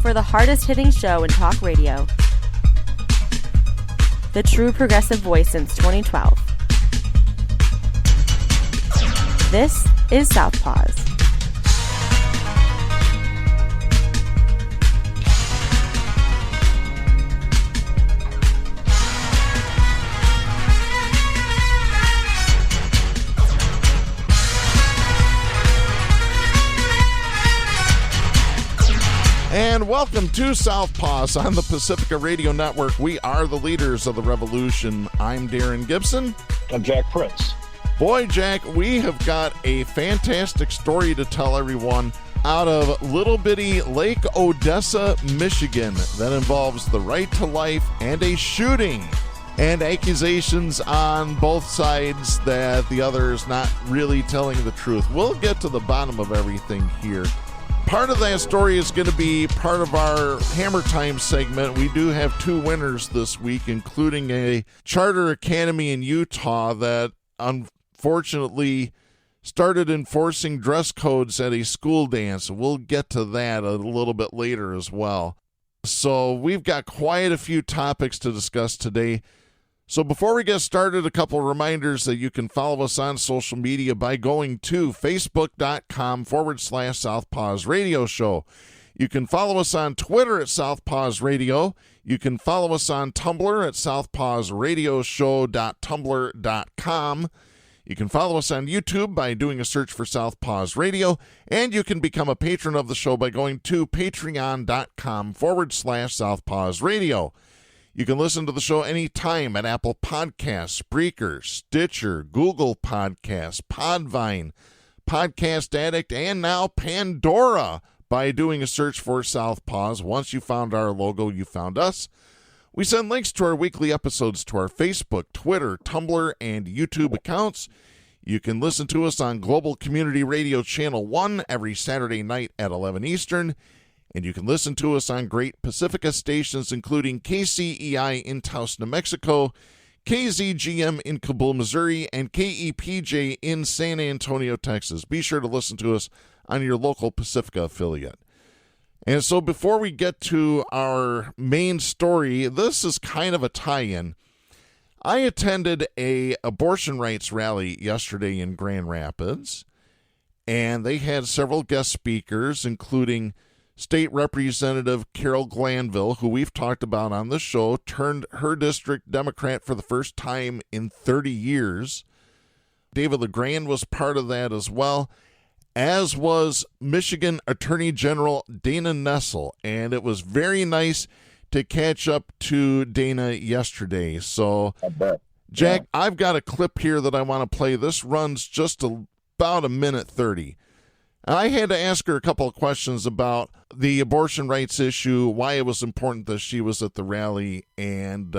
for the hardest-hitting show in talk radio. The true progressive voice since 2012. This is Southpaws. And welcome to Southpaws on the Pacifica Radio Network. We are the leaders of the revolution. I'm Darren Gibson. I'm Jack Prince. Boy, Jack, we have got a fantastic story to tell everyone out of little bitty Lake Odessa, Michigan, that involves the right to life and a shooting and accusations on both sides that the other is not really telling the truth. We'll get to the bottom of everything here. Part of that story is going to be part of our Hammer Time segment. We do have two winners this week, including a charter academy in Utah that unfortunately started enforcing dress codes at a school dance. We'll get to that a little bit later as well. So we've got quite a few topics to discuss today. So before we get started, a couple reminders that you can follow us on social media by going to facebook.com/Southpaws Radio Show. You can follow us on Twitter at Southpaws Radio. You can follow us on Tumblr at southpawsradioshow.tumblr.com. You can follow us on YouTube by doing a search for Southpaws Radio. And you can become a patron of the show by going to patreon.com/Southpaws Radio. You can listen to the show anytime at Apple Podcasts, Spreaker, Stitcher, Google Podcasts, Podvine, Podcast Addict, and now Pandora by doing a search for Southpaws. Once you found our logo, you found us. We send links to our weekly episodes to our Facebook, Twitter, Tumblr, and YouTube accounts. You can listen to us on Global Community Radio Channel 1 every Saturday night at 11 Eastern. And you can listen to us on great Pacifica stations, including KCEI in Taos, New Mexico, KZGM in Kabul, Missouri, and KEPJ in San Antonio, Texas. Be sure to listen to us on your local Pacifica affiliate. And so before we get to our main story, this is kind of a tie-in. I attended a abortion rights rally yesterday in Grand Rapids, and they had several guest speakers, including State Representative Carol Glanville, who we've talked about on the show, turned her district Democrat for the first time in 30 years. David LeGrand was part of that as well, as was Michigan Attorney General Dana Nessel. And it was very nice to catch up to Dana yesterday. So, Jack, I've got a clip here that I want to play. This runs just about a minute 30. I had to ask her a couple of questions about the abortion rights issue, why it was important that she was at the rally, and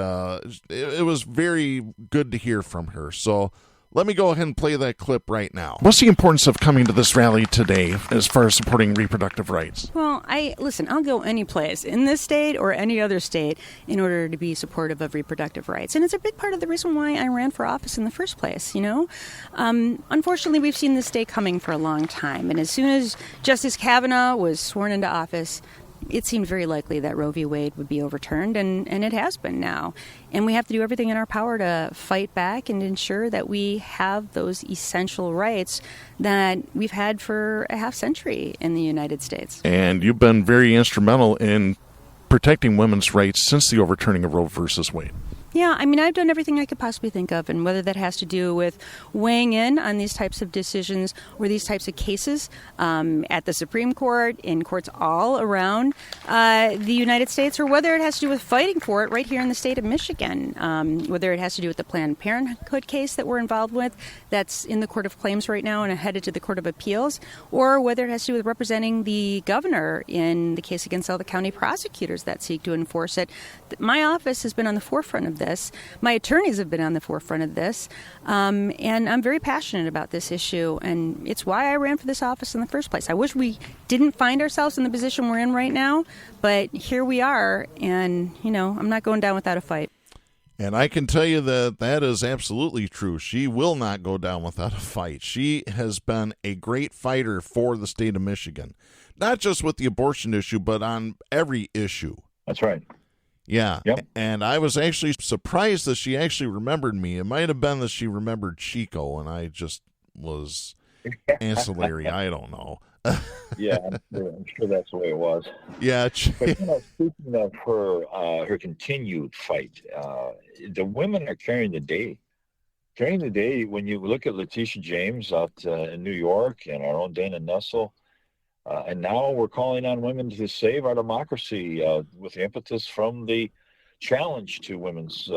it was very good to hear from her. So let me go ahead and play that clip right now. What's the importance of coming to this rally today as far as supporting reproductive rights? Well, I'll go any place in this state or any other state in order to be supportive of reproductive rights. And it's a big part of the reason why I ran for office in the first place, you know. Unfortunately, we've seen this day coming for a long time. And as soon as Justice Kavanaugh was sworn into office, it seemed very likely that Roe v. Wade would be overturned, and it has been now. And we have to do everything in our power to fight back and ensure that we have those essential rights that we've had for a half century in the United States. And you've been very instrumental in protecting women's rights since the overturning of Roe v. Wade. Yeah, I mean, I've done everything I could possibly think of, and whether that has to do with weighing in on these types of decisions or these types of cases at the Supreme Court, in courts all around the United States, or whether it has to do with fighting for it right here in the state of Michigan, whether it has to do with the Planned Parenthood case that we're involved with that's in the Court of Claims right now and headed to the Court of Appeals, or whether it has to do with representing the governor in the case against all the county prosecutors that seek to enforce it. My office has been on the forefront of this. My attorneys have been on the forefront of this, and I'm very passionate about this issue, and it's why I ran for this office in the first place. I wish we didn't find ourselves in the position we're in right now, but here we are, and, you know, I'm not going down without a fight. And I can tell you that that is absolutely true. She will not go down without a fight. She has been a great fighter for the state of Michigan, not just with the abortion issue, but on every issue. That's right. Yeah. Yep. And I was actually surprised that she actually remembered me. It might have been that she remembered Chico, and I just was ancillary. I don't know. Yeah, I'm sure that's the way it was. Yeah. But speaking of her continued fight, the women are carrying the day. Carrying the day when you look at Letitia James out in New York and our own Dana Nessel, and now we're calling on women to save our democracy with the impetus from the challenge to women's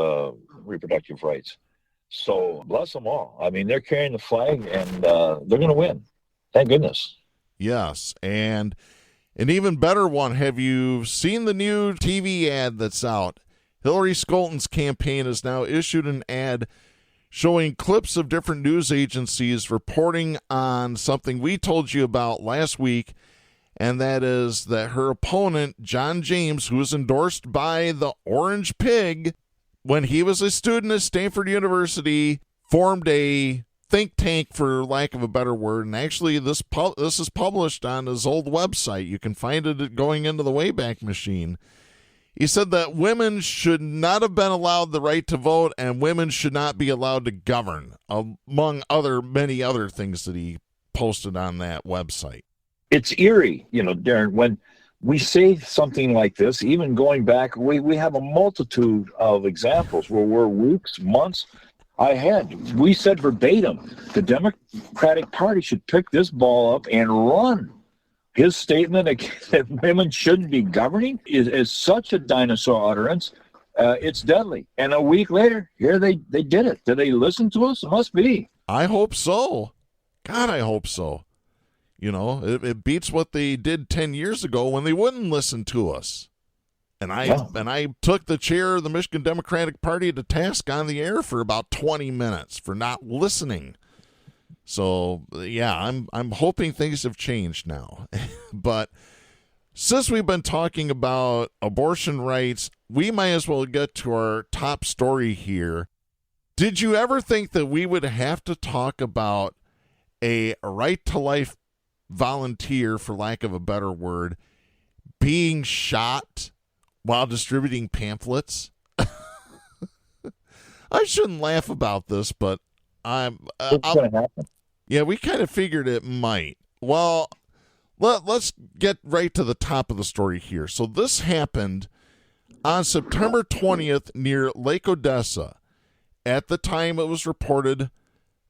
reproductive rights. So bless them all. I mean, they're carrying the flag, and they're going to win. Thank goodness. Yes, and an even better one. Have you seen the new TV ad that's out? Hillary Scholten's campaign has now issued an ad showing clips of different news agencies reporting on something we told you about last week, and that is that her opponent, John James, who was endorsed by the Orange Pig when he was a student at Stanford University, formed a think tank, for lack of a better word, and actually this is published on his old website. You can find it going into the Wayback Machine. He said that women should not have been allowed the right to vote, and women should not be allowed to govern, among many other things that he posted on that website. It's eerie, Darren, when we say something like this, even going back, we have a multitude of examples where we're weeks, months ahead. We said verbatim, the Democratic Party should pick this ball up and run. His statement that women shouldn't be governing is such a dinosaur utterance. It's deadly. And a week later, here they did it. Did they listen to us? It must be. I hope so. God, I hope so. It beats what they did 10 years ago when they wouldn't listen to us. And I took the chair of the Michigan Democratic Party to task on the air for about 20 minutes for not listening. So, yeah, I'm hoping things have changed now. But since we've been talking about abortion rights, we might as well get to our top story here. Did you ever think that we would have to talk about a right-to-life volunteer, for lack of a better word, being shot while distributing pamphlets? I shouldn't laugh about this, but it's going to happen. Yeah, we kind of figured it might. Well, let's get right to the top of the story here. So this happened on September 20th near Lake Odessa. At the time, it was reported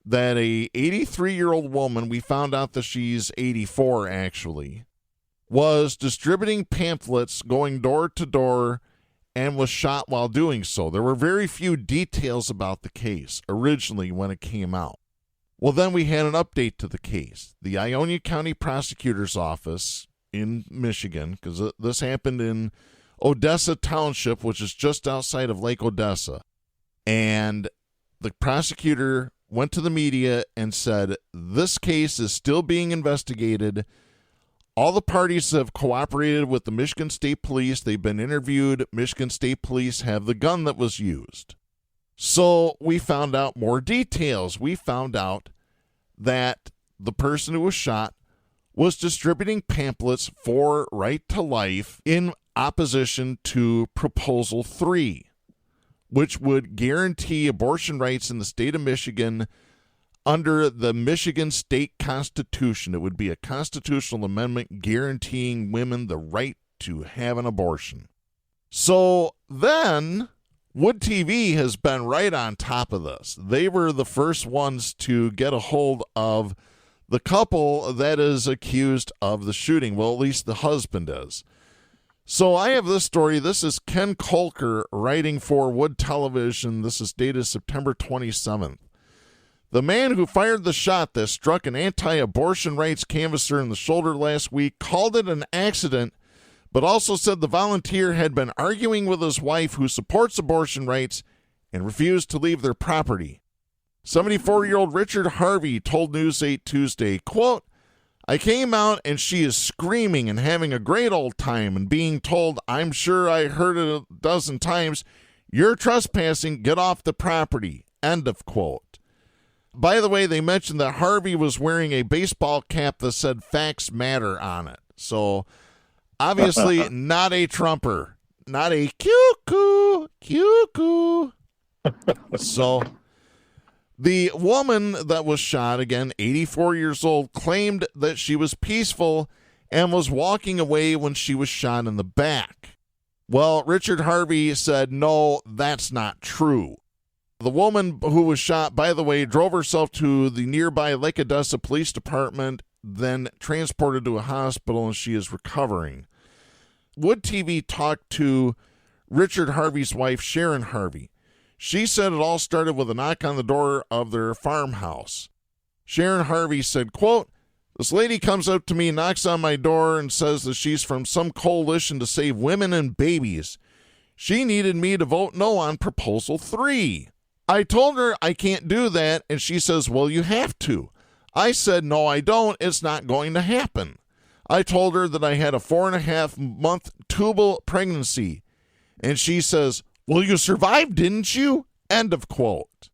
that a 83-year-old woman, we found out that she's 84 actually, was distributing pamphlets, going door to door, and was shot while doing so. There were very few details about the case originally when it came out. Well, then we had an update to the case. The Ionia County Prosecutor's Office in Michigan, because this happened in Odessa Township, which is just outside of Lake Odessa. And the prosecutor went to the media and said, this case is still being investigated. All the parties have cooperated with the Michigan State Police. They've been interviewed. Michigan State Police have the gun that was used. So we found out more details. We found out that the person who was shot was distributing pamphlets for right to life in opposition to Proposal 3, which would guarantee abortion rights in the state of Michigan under the Michigan State Constitution. It would be a constitutional amendment guaranteeing women the right to have an abortion. So then Wood TV has been right on top of this. They were the first ones to get a hold of the couple that is accused of the shooting. Well, at least the husband is. So I have this story. This is Ken Kolker writing for Wood Television. This is dated September 27th. The man who fired the shot that struck an anti-abortion rights canvasser in the shoulder last week called it an accident, but also said the volunteer had been arguing with his wife, who supports abortion rights, and refused to leave their property. 74-year-old Richard Harvey told News 8 Tuesday, quote, I came out and she is screaming and having a great old time and being told, I'm sure I heard it a dozen times, You're trespassing. Get off the property. End of quote. By the way, they mentioned that Harvey was wearing a baseball cap that said Facts Matter on it. So, obviously, not a Trumper. Not a cuckoo. So, the woman that was shot, again, 84 years old, claimed that she was peaceful and was walking away when she was shot in the back. Well, Richard Harvey said, no, that's not true. The woman who was shot, by the way, drove herself to the nearby Lake Odessa Police Department, then transported to a hospital, and she is recovering. Wood TV talked to Richard Harvey's wife, Sharon Harvey. She said it all started with a knock on the door of their farmhouse. Sharon Harvey said, quote, this lady comes up to me, knocks on my door, and says that she's from some coalition to save women and babies. She needed me to vote no on Proposal 3. I told her I can't do that, and she says, well, you have to. I said, no, I don't. It's not going to happen. I told her that I had a 4.5-month tubal pregnancy, and she says, well, you survived, didn't you? End of quote.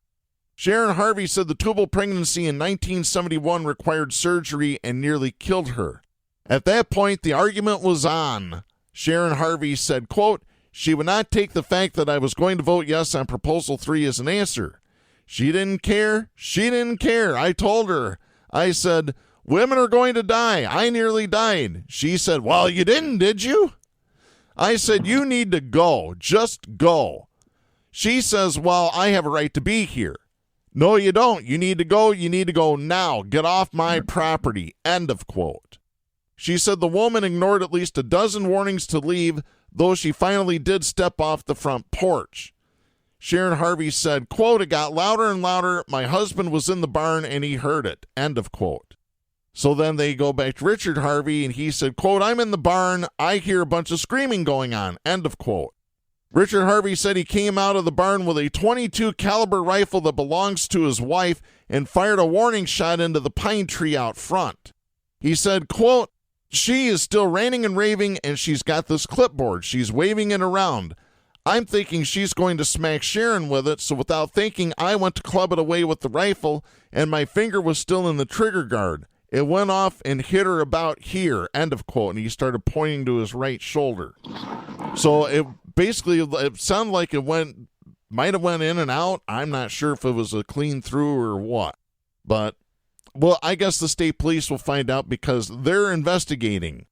Sharon Harvey said the tubal pregnancy in 1971 required surgery and nearly killed her. At that point, the argument was on. Sharon Harvey said, quote, she would not take the fact that I was going to vote yes on Proposal 3 as an answer. She didn't care. She didn't care. I told her. I said, women are going to die. I nearly died. She said, well, you didn't, did you? I said, you need to go. Just go. She says, well, I have a right to be here. No, you don't. You need to go. You need to go now. Get off my property. End of quote. She said the woman ignored at least a dozen warnings to leave, though she finally did step off the front porch. Sharon Harvey said, quote, it got louder and louder. My husband was in the barn and he heard it. End of quote. So then they go back to Richard Harvey, and he said, quote, I'm in the barn. I hear a bunch of screaming going on. End of quote. Richard Harvey said he came out of the barn with a .22 caliber rifle that belongs to his wife and fired a warning shot into the pine tree out front. He said, quote, she is still ranting and raving, and she's got this clipboard. She's waving it around. I'm thinking she's going to smack Sharon with it, so without thinking, I went to club it away with the rifle, and my finger was still in the trigger guard. It went off and hit her about here, end of quote, and he started pointing to his right shoulder. So it sounded like it might have went in and out. I'm not sure if it was a clean through or what. But, well, I guess the state police will find out because they're investigating.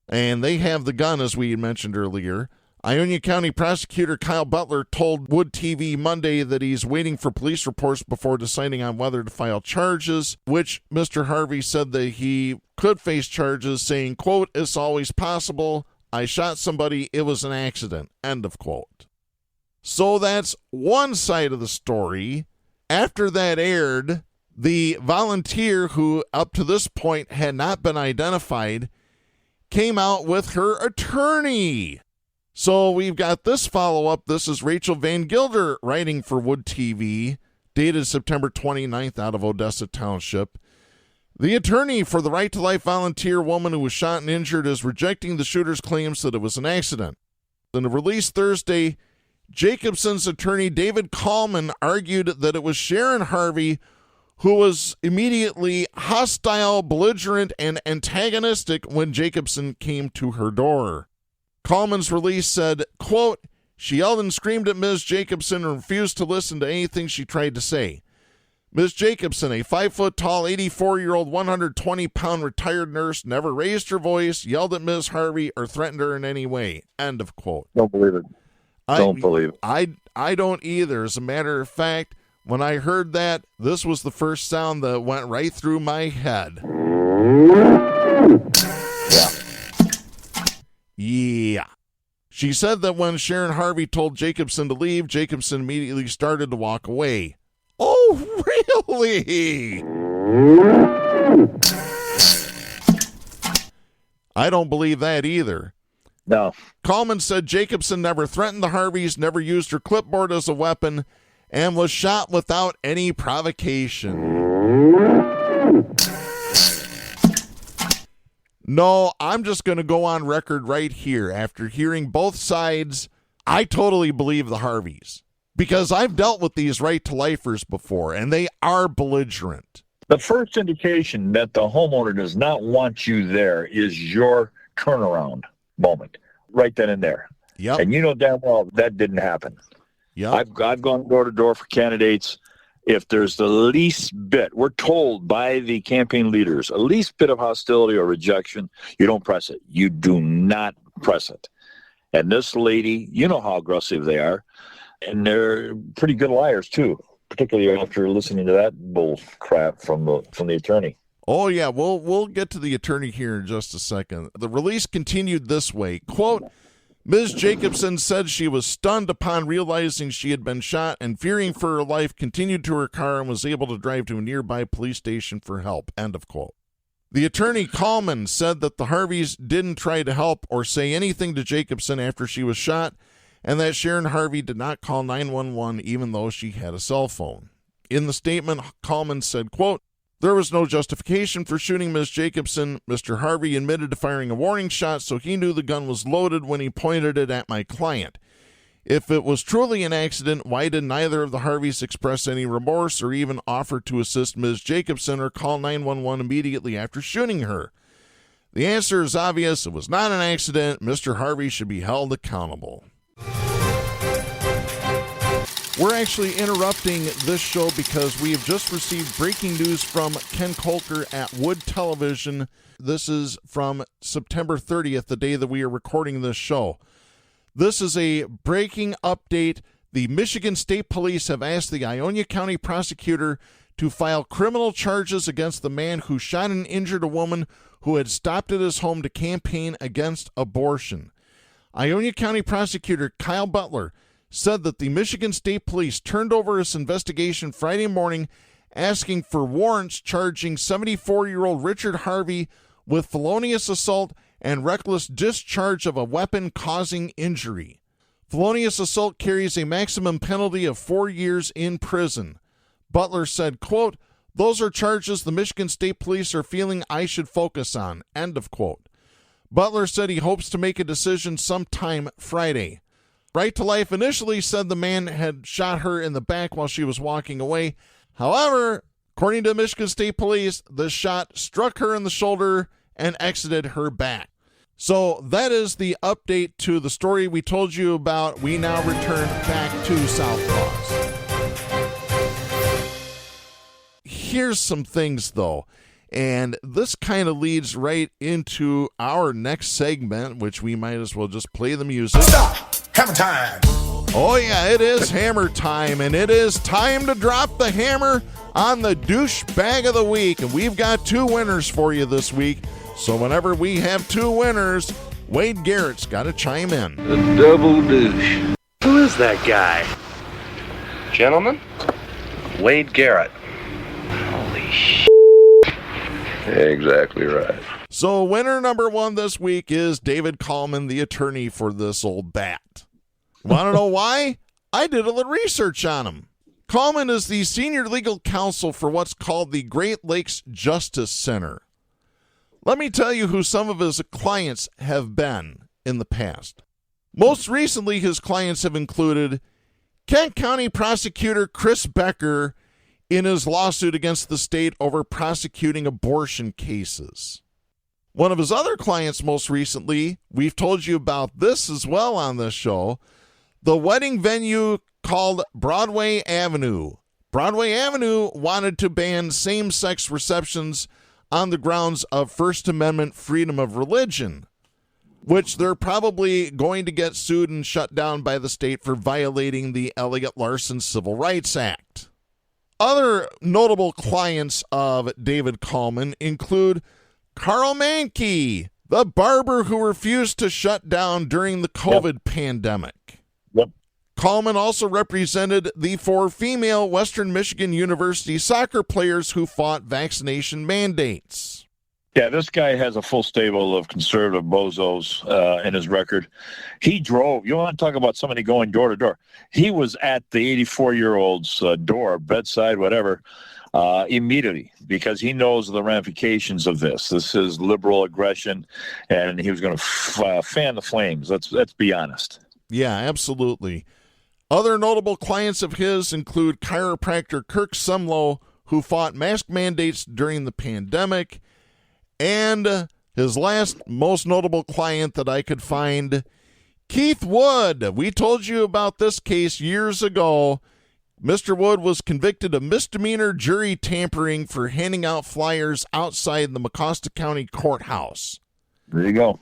And they have the gun, as we mentioned earlier. Ionia County Prosecutor Kyle Butler told Wood TV Monday that he's waiting for police reports before deciding on whether to file charges, which Mr. Harvey said that he could face charges, saying, quote, it's always possible. I shot somebody. It was an accident. End of quote. So that's one side of the story. After that aired, the volunteer, who up to this point had not been identified, came out with her attorney. So we've got this follow-up. This is Rachel Van Gilder writing for Wood TV, dated September 29th out of Odessa Township. The attorney for the Right to Life volunteer woman who was shot and injured is rejecting the shooter's claims that it was an accident. In a release Thursday, Jacobson's attorney David Coleman argued that it was Sharon Harvey who was immediately hostile, belligerent, and antagonistic when Jacobson came to her door. Coleman's release said, quote, she yelled and screamed at Ms. Jacobson and refused to listen to anything she tried to say. Ms. Jacobson, a 5-foot-tall, 84-year-old, 120-pound retired nurse, never raised her voice, yelled at Ms. Harvey, or threatened her in any way. End of quote. Don't believe it. Don't believe it. I don't either. As a matter of fact, when I heard that, this was the first sound that went right through my head. Yeah. She said that when Sharon Harvey told Jacobson to leave, Jacobson immediately started to walk away. Oh, really? I don't believe that either. No. Coleman said Jacobson never threatened the Harveys, never used her clipboard as a weapon, and was shot without any provocation. No, I'm just going to go on record right here. After hearing both sides, I totally believe the Harveys because I've dealt with these right-to-lifers before, and they are belligerent. The first indication that the homeowner does not want you there is your turnaround moment, right then and there. Yep. And you know damn well that didn't happen. Yep. I've gone door to door for candidates. If there's the least bit, we're told by the campaign leaders, a least bit of hostility or rejection, you don't press it. You do not press it. And this lady, you know how aggressive they are, and they're pretty good liars too, particularly after listening to that bull crap from the attorney. Oh, yeah, we'll get to the attorney here in just a second. The release continued this way, quote, Ms. Jacobson said she was stunned upon realizing she had been shot and, fearing for her life, continued to her car and was able to drive to a nearby police station for help, end of quote. The attorney, Coleman, said that the Harveys didn't try to help or say anything to Jacobson after she was shot, and that Sharon Harvey did not call 911 even though she had a cell phone. In the statement, Coleman said, quote, there was no justification for shooting Ms. Jacobson. Mr. Harvey admitted to firing a warning shot, so he knew the gun was loaded when he pointed it at my client. If it was truly an accident, why did neither of the Harveys express any remorse or even offer to assist Ms. Jacobson or call 911 immediately after shooting her? The answer is obvious. It was not an accident. Mr. Harvey should be held accountable. We're actually interrupting this show because we have just received breaking news from Ken Kolker at Wood Television. This is from September 30th, the day that we are recording this show. This is a breaking update. The Michigan State Police have asked the Ionia County prosecutor to file criminal charges against the man who shot and injured a woman who had stopped at his home to campaign against abortion. Ionia County prosecutor Kyle Butler said that the Michigan State Police turned over its investigation Friday morning, asking for warrants charging 74-year-old Richard Harvey with felonious assault and reckless discharge of a weapon causing injury. Felonious assault carries a maximum penalty of 4 years in prison. Butler said, quote, those are charges the Michigan State Police are feeling I should focus on, end of quote. Butler said he hopes to make a decision sometime Friday. Right to Life initially said the man had shot her in the back while she was walking away. However, according to Michigan State Police, the shot struck her in the shoulder and exited her back. So that is the update to the story we told you about. We now return back to Southpaws. Here's some things, though, and this kind of leads right into our next segment, which we might as well just play the music. Stop! Hammer time! Oh, yeah, it is hammer time, and it is time to drop the hammer on the douchebag of the week. And we've got 2 winners for you this week. So whenever we have 2 winners, Wade Garrett's got to chime in. The double douche. Who is that guy? Gentlemen, Wade Garrett. Holy shit. Exactly right. So winner number 1 this week is David Coleman, the attorney for this old bat. Want to know why? I did a little research on him. Coleman is the senior legal counsel for what's called the Great Lakes Justice Center. Let me tell you who some of his clients have been in the past. Most recently, his clients have included Kent County Prosecutor Chris Becker in his lawsuit against the state over prosecuting abortion cases. One of his other clients most recently, we've told you about this as well on this show, the wedding venue called Broadway Avenue. Broadway Avenue wanted to ban same-sex receptions on the grounds of First Amendment freedom of religion, which they're probably going to get sued and shut down by the state for violating the Elliott Larson Civil Rights Act. Other notable clients of David Coleman include Carl Mankey, the barber who refused to shut down during the COVID pandemic. Yep. Coleman also represented the 4 female Western Michigan University soccer players who fought vaccination mandates. Yeah, this guy has a full stable of conservative bozos in his record. He drove. You want to talk about somebody going door to door? He was at the 84-year-old's door, bedside, whatever, immediately, because he knows the ramifications of this. This is liberal aggression, and he was going to fan the flames. Let's be honest. Yeah, absolutely. Other notable clients of his include chiropractor Kirk Sumlow, who fought mask mandates during the pandemic, and his last most notable client that I could find, Keith Wood. We told you about this case years ago. Mr. Wood was convicted of misdemeanor jury tampering for handing out flyers outside the Mecosta County Courthouse. There you go.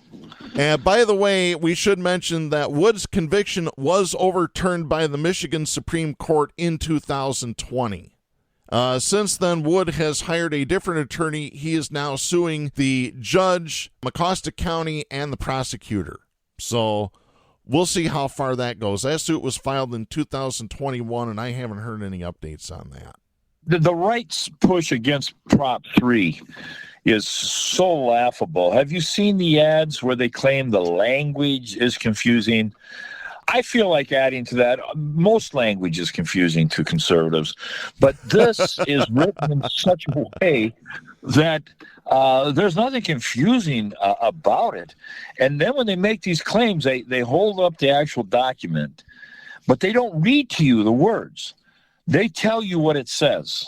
And by the way, we should mention that Wood's conviction was overturned by the Michigan Supreme Court in 2020. Since then, Wood has hired a different attorney. He is now suing the judge, Mecosta County, and the prosecutor. So we'll see how far that goes. That suit was filed in 2021, and I haven't heard any updates on that. The right's push against Prop 3 is so laughable. Have you seen the ads where they claim the language is confusing? I feel like adding to that, most language is confusing to conservatives, but this is written in such a way that there's nothing confusing about it. And then when they make these claims, they hold up the actual document, but they don't read to you the words. They tell you what it says.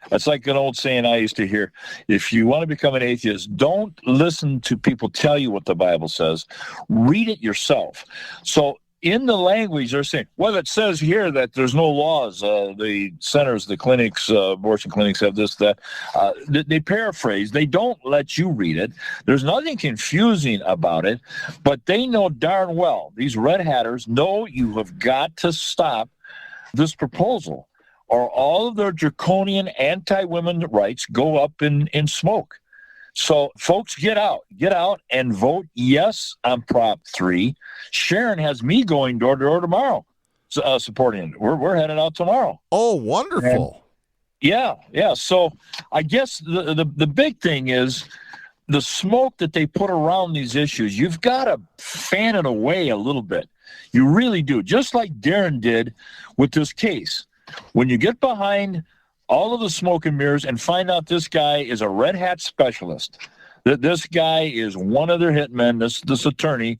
That's like an old saying I used to hear. If you want to become an atheist, don't listen to people tell you what the Bible says. Read it yourself. So in the language, they're saying, well, it says here that there's no laws. The centers, the clinics, abortion clinics have this, that. They paraphrase. They don't let you read it. There's nothing confusing about it, but they know darn well, these red hatters know you have got to stop this proposal, or all of their draconian anti-women rights go up in smoke. So, folks, get out and vote yes on Prop 3. Sharon has me going door to door tomorrow, supporting it. We're headed out tomorrow. Oh, wonderful. And yeah. So I guess the big thing is the smoke that they put around these issues. You've got to fan it away a little bit. You really do, just like Darren did with this case. When you get behind all of the smoke and mirrors and find out this guy is a red hat specialist, that this guy is one of their hitmen, this attorney,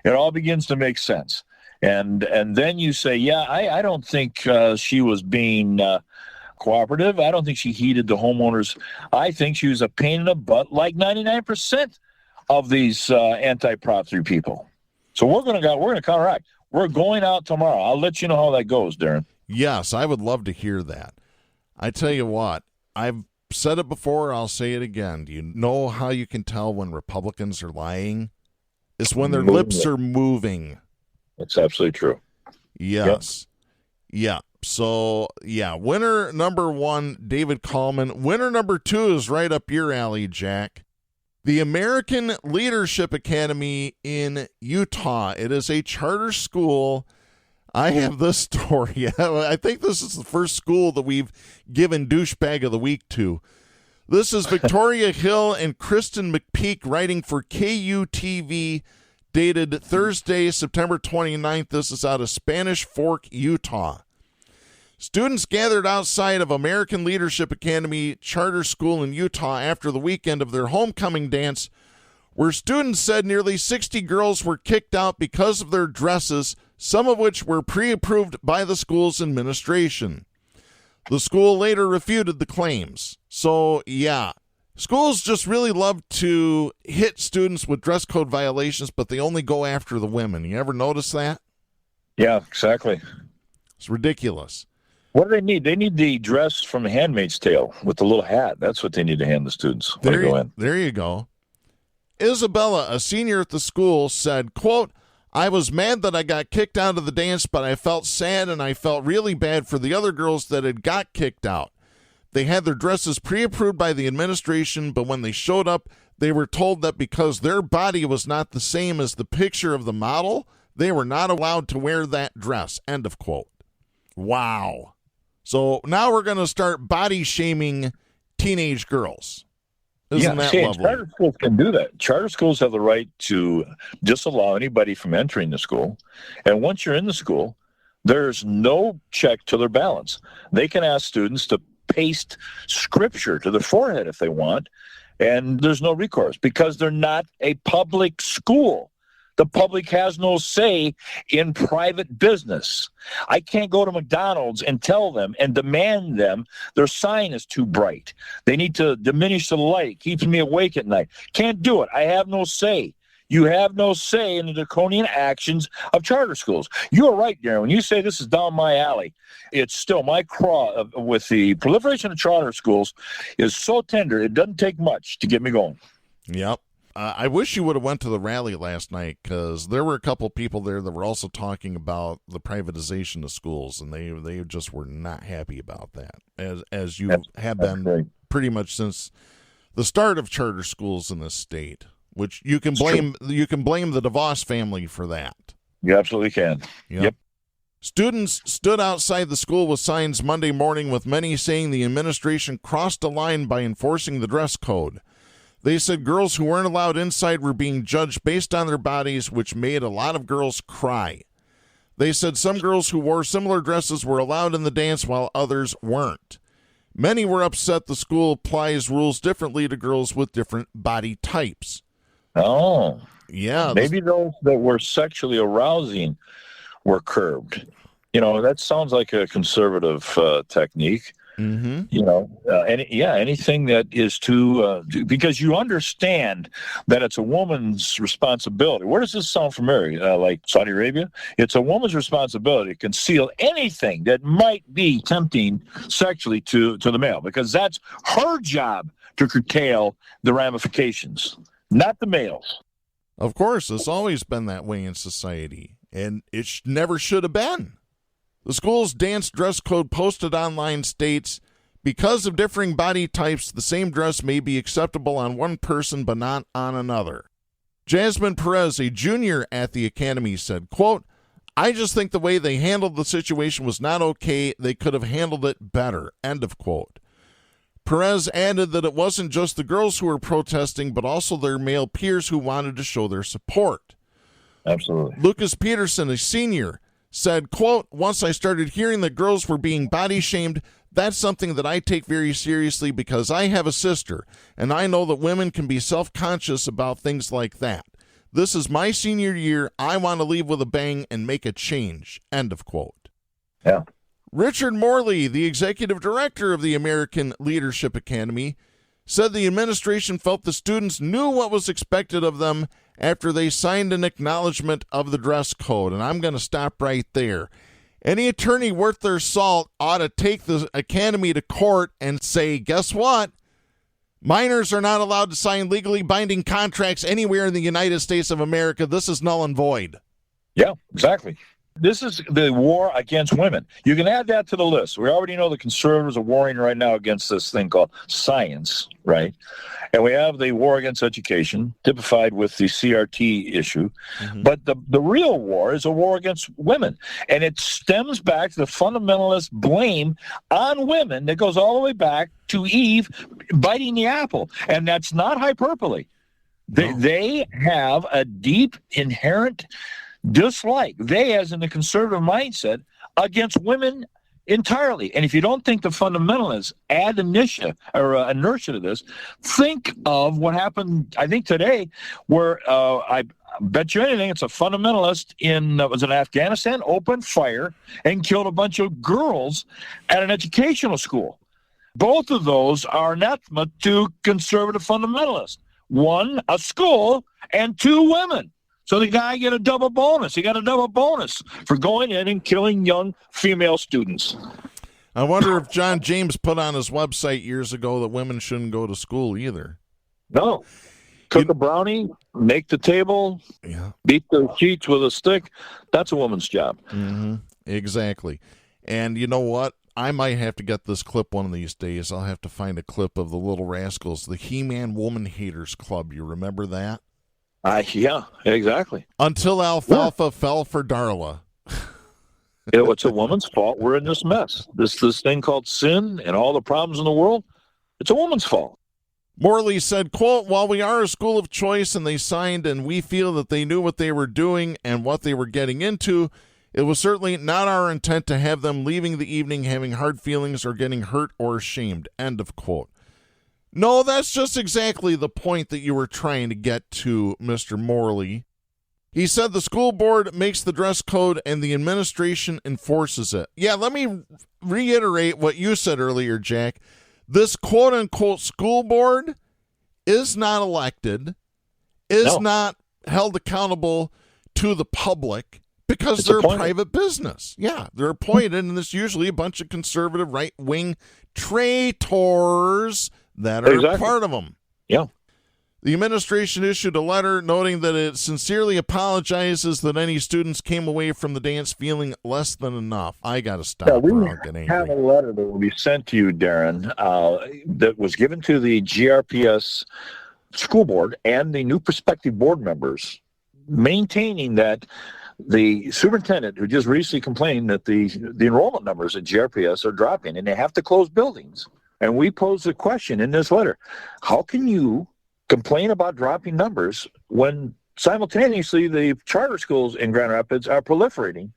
it all begins to make sense. And then you say, yeah, I don't think she was being cooperative. I don't think she heeded the homeowners. I think she was a pain in the butt, like 99% of these anti-Prop 3 people. So we're going to counteract. We're going out tomorrow. I'll let you know how that goes, Darren. Yes, I would love to hear that. I tell you what, I've said it before, I'll say it again. Do you know how you can tell when Republicans are lying? It's when their lips are moving. That's absolutely true. Yes. Yep. Yeah. So, yeah, winner number 1, David Kallman. Winner number 2 is right up your alley, Jack. The American Leadership Academy in Utah. It is a charter school. I have this story. I think this is the first school that we've given Douchebag of the Week to. This is Victoria Hill and Kristen McPeak writing for KUTV, dated Thursday, September 29th. This is out of Spanish Fork, Utah. Students gathered outside of American Leadership Academy Charter School in Utah after the weekend of their homecoming dance, where students said nearly 60 girls were kicked out because of their dresses, some of which were pre-approved by the school's administration. The school later refuted the claims. So, yeah, schools just really love to hit students with dress code violations, but they only go after the women. You ever notice that? Yeah, exactly. It's ridiculous. What do they need? They need the dress from Handmaid's Tale with the little hat. That's what they need to hand the students when they go in. There you go. Isabella, a senior at the school, said, quote, I was mad that I got kicked out of the dance, but I felt sad and I felt really bad for the other girls that had got kicked out. They had their dresses pre-approved by the administration, but when they showed up, they were told that because their body was not the same as the picture of the model, they were not allowed to wear that dress. End of quote. Wow. So now we're going to start body shaming teenage girls. Isn't that lovely? Charter schools can do that. Charter schools have the right to disallow anybody from entering the school. And once you're in the school, there's no check to their balance. They can ask students to paste scripture to their forehead if they want, and there's no recourse because they're not a public school. The public has no say in private business. I can't go to McDonald's and tell them and demand them their sign is too bright. They need to diminish the light. It keeps me awake at night. Can't do it. I have no say. You have no say in the draconian actions of charter schools. You are right, Darren. When you say this is down my alley, it's still my craw with the proliferation of charter schools is so tender. It doesn't take much to get me going. Yep. I wish you would have went to the rally last night, because there were a couple people there that were also talking about the privatization of schools, and they just were not happy about that, as you have been great. Pretty much since the start of charter schools in this state. Which you can blame the DeVos family for that. You absolutely can. Yep. Students stood outside the school with signs Monday morning, with many saying the administration crossed a line by enforcing the dress code. They said girls who weren't allowed inside were being judged based on their bodies, which made a lot of girls cry. They said some girls who wore similar dresses were allowed in the dance while others weren't. Many were upset the school applies rules differently to girls with different body types. Oh. Yeah. Maybe those that were sexually arousing were curbed. That sounds like a conservative technique. Mm-hmm. Anything that is because you understand that it's a woman's responsibility. Where does this sound familiar? Like Saudi Arabia? It's a woman's responsibility to conceal anything that might be tempting sexually to the male, because that's her job to curtail the ramifications, not the males. Of course, it's always been that way in society, and it never should have been. The school's dance dress code posted online states, because of differing body types, the same dress may be acceptable on one person but not on another. Jasmine Perez, a junior at the academy, said, quote, "I just think the way they handled the situation was not okay. They could have handled it better," end of quote. Perez added that it wasn't just the girls who were protesting, but also their male peers who wanted to show their support. Absolutely. Lucas Peterson, a senior, said, quote, "Once I started hearing that girls were being body shamed, that's something that I take very seriously because I have a sister, and I know that women can be self-conscious about things like that. This is my senior year. I want to leave with a bang and make a change," end of quote. Yeah. Richard Morley, the executive director of the American Leadership Academy, said the administration felt the students knew what was expected of them after they signed an acknowledgement of the dress code. And I'm going to stop right there. Any attorney worth their salt ought to take the academy to court and say, guess what? Minors are not allowed to sign legally binding contracts anywhere in the United States of America. This is null and void. Yeah, exactly. This is the war against women. You can add that to the list. We already know the conservatives are warring right now against this thing called science, right? And we have the war against education, typified with the CRT issue. Mm-hmm. But the real war is a war against women. And it stems back to the fundamentalist blame on women that goes all the way back to Eve biting the apple. And that's not hyperbole. They have a deep inherent dislike, they as in the conservative mindset, against women entirely. And if you don't think the fundamentalists add inertia to this, think of what happened, I think today, where I bet you anything, it's a fundamentalist was in Afghanistan, opened fire and killed a bunch of girls at an educational school. Both of those are anathema to conservative fundamentalists. One, a school, and two, women. So the guy get a double bonus. He got a double bonus for going in and killing young female students. I wonder if John James put on his website years ago that women shouldn't go to school either. No. Cook a brownie, make the table, beat the sheets with a stick. That's a woman's job. Mm-hmm. Exactly. And you know what? I might have to get this clip one of these days. I'll have to find a clip of the Little Rascals, the He-Man Woman Haters Club. You remember that? Yeah, exactly. Until Alfalfa fell for Darla. It's a woman's fault. We're in this mess. This thing called sin and all the problems in the world, it's a woman's fault. Morley said, quote, "While we are a school of choice and they signed and we feel that they knew what they were doing and what they were getting into, it was certainly not our intent to have them leaving the evening having hard feelings or getting hurt or shamed," end of quote. No, that's just exactly the point that you were trying to get to, Mr. Morley. He said the school board makes the dress code and the administration enforces it. Yeah, let me reiterate what you said earlier, Jack. This quote-unquote school board is not elected, is not held accountable to the public because they're a private business. Yeah, they're appointed, and there's usually a bunch of conservative right-wing traitors that are part of them. Yeah. The administration issued a letter noting that it sincerely apologizes that any students came away from the dance feeling less than enough. I got to stop. We or I'll get angry. have a letter that will be sent to you, Darren, that was given to the GRPS school board and the new prospective board members, maintaining that the superintendent, who just recently complained that the enrollment numbers at GRPS are dropping and they have to close buildings. And we posed a question in this letter: how can you complain about dropping numbers when simultaneously the charter schools in Grand Rapids are proliferating,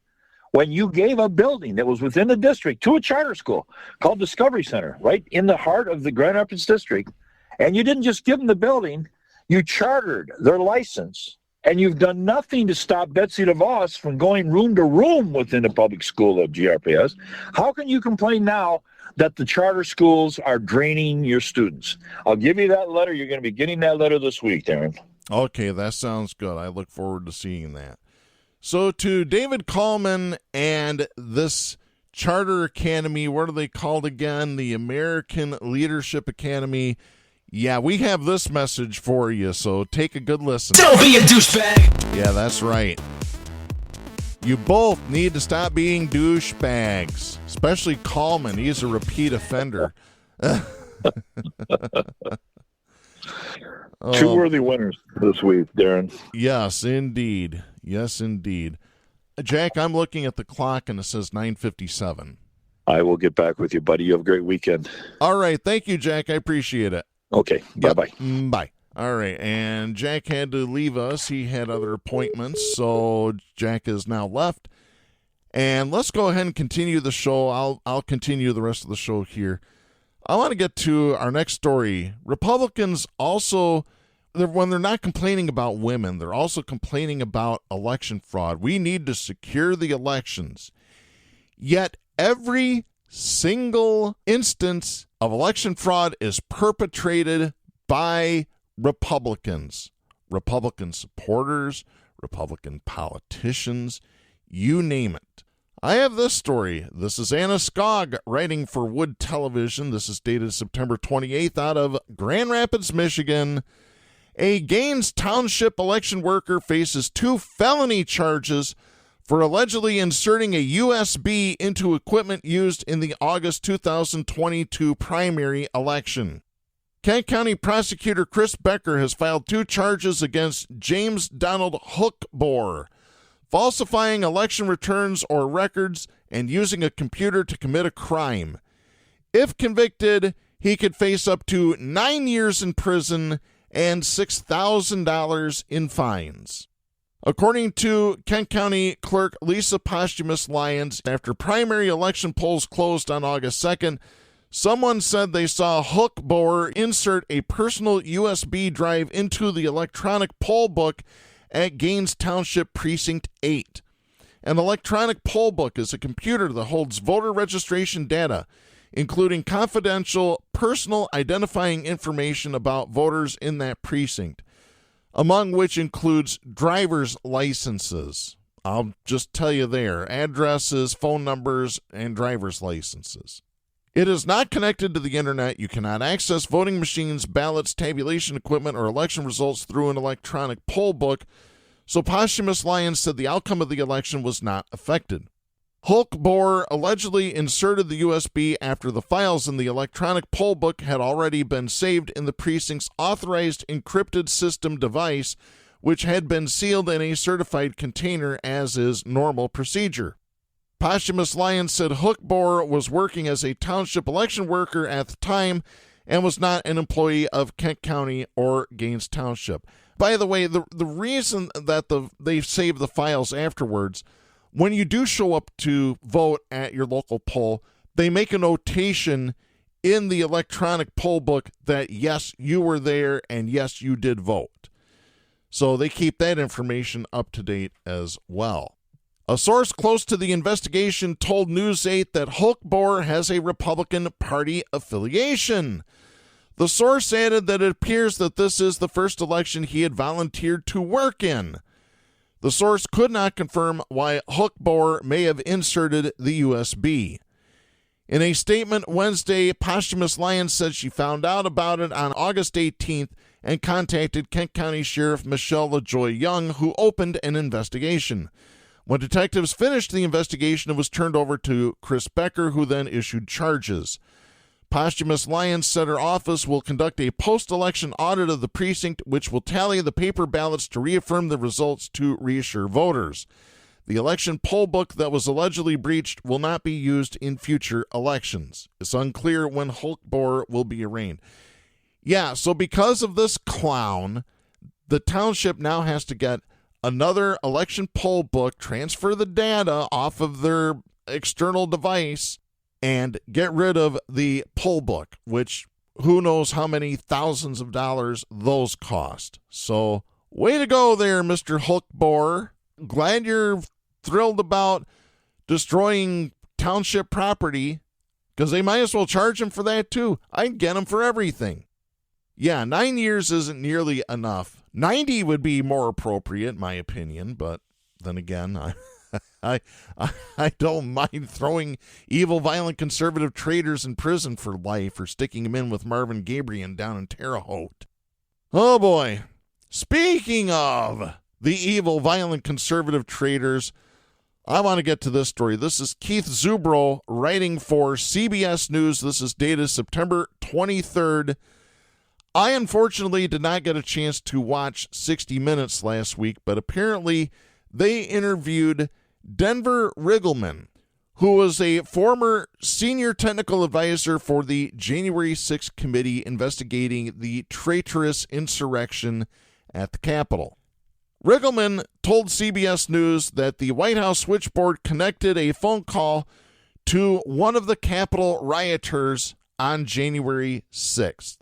when you gave a building that was within the district to a charter school called Discovery Center, right in the heart of the Grand Rapids district, and you didn't just give them the building, you chartered their license, and you've done nothing to stop Betsy DeVos from going room to room within the public school of GRPS. How can you complain now that the charter schools are draining your students? I'll give you that letter. You're going to be getting that letter this week, Darren. Okay, that sounds good. I look forward to seeing that. So to David Coleman and this charter academy, what are they called again? The American Leadership Academy. Yeah, we have this message for you, so take a good listen. Don't be a douchebag! Yeah, that's right. You both need to stop being douchebags, especially Coleman. He's a repeat offender. Two worthy winners this week, Darren. Yes, indeed. Yes, indeed. Jack, I'm looking at the clock, and it says 9:57. I will get back with you, buddy. You have a great weekend. All right. Thank you, Jack. I appreciate it. Okay. Bye-bye. Yep. Bye. All right, and Jack had to leave us. He had other appointments, so Jack is now left. And let's go ahead and continue the show. I'll continue the rest of the show here. I want to get to our next story. Republicans also, when they're not complaining about women, they're also complaining about election fraud. We need to secure the elections. Yet every single instance of election fraud is perpetrated by Republicans, Republican supporters, Republican politicians, you name it. I have this story. This is Anna Skog writing for Wood Television. This is dated September 28th out of Grand Rapids, Michigan. A Gaines Township election worker faces 2 felony charges for allegedly inserting a USB into equipment used in the August 2022 primary election. Kent County prosecutor Chris Becker has filed 2 charges against James Donald Hookbohr, falsifying election returns or records and using a computer to commit a crime. If convicted, he could face up to 9 years in prison and $6,000 in fines. According to Kent County Clerk Lisa Posthumous Lyons, after primary election polls closed on August 2nd, someone said they saw Hookbohr insert a personal USB drive into the electronic poll book at Gaines Township Precinct 8. An electronic poll book is a computer that holds voter registration data, including confidential personal identifying information about voters in that precinct, among which includes driver's licenses. I'll just tell you there, addresses, phone numbers, and driver's licenses. It is not connected to the internet. You cannot access voting machines, ballots, tabulation equipment, or election results through an electronic poll book, so Posthumous Lyons said the outcome of the election was not affected. Hookbohr allegedly inserted the USB after the files in the electronic poll book had already been saved in the precinct's authorized encrypted system device, which had been sealed in a certified container as is normal procedure. Posthumous Lyons said Hookbohr was working as a township election worker at the time and was not an employee of Kent County or Gaines Township. By the way, the reason that they save the files afterwards, when you do show up to vote at your local poll, they make a notation in the electronic poll book that, yes, you were there and yes, you did vote. So they keep that information up to date as well. A source close to the investigation told News 8 that Hulkboer has a Republican Party affiliation. The source added that it appears that this is the first election he had volunteered to work in. The source could not confirm why Hulkboer may have inserted the USB. In a statement Wednesday, Posthumous Lyons said she found out about it on August 18th and contacted Kent County Sheriff Michelle LaJoy Young, who opened an investigation. When detectives finished the investigation, it was turned over to Chris Becker, who then issued charges. Posthumous Lyons said her office will conduct a post-election audit of the precinct, which will tally the paper ballots to reaffirm the results to reassure voters. The election poll book that was allegedly breached will not be used in future elections. It's unclear when Hulkboer will be arraigned. Yeah, so because of this clown, the township now has to get another election poll book, transfer the data off of their external device, and get rid of the poll book, which who knows how many thousands of dollars those cost. So, way to go there, Mr. Hulkboer. Glad you're thrilled about destroying township property, because they might as well charge him for that too. I'd get him for everything. Yeah, 9 years isn't nearly enough. 90 would be more appropriate, in my opinion, but then again, I don't mind throwing evil, violent, conservative traitors in prison for life or sticking them in with Marvin Gabriel down in Terre Haute. Oh boy. Speaking of the evil, violent, conservative traitors, I want to get to this story. This is Keith Zubro writing for CBS News. This is dated September 23rd. I unfortunately did not get a chance to watch 60 Minutes last week, but apparently they interviewed Denver Riggleman, who was a former senior technical advisor for the January 6th committee investigating the traitorous insurrection at the Capitol. Riggleman told CBS News that the White House switchboard connected a phone call to one of the Capitol rioters on January 6th.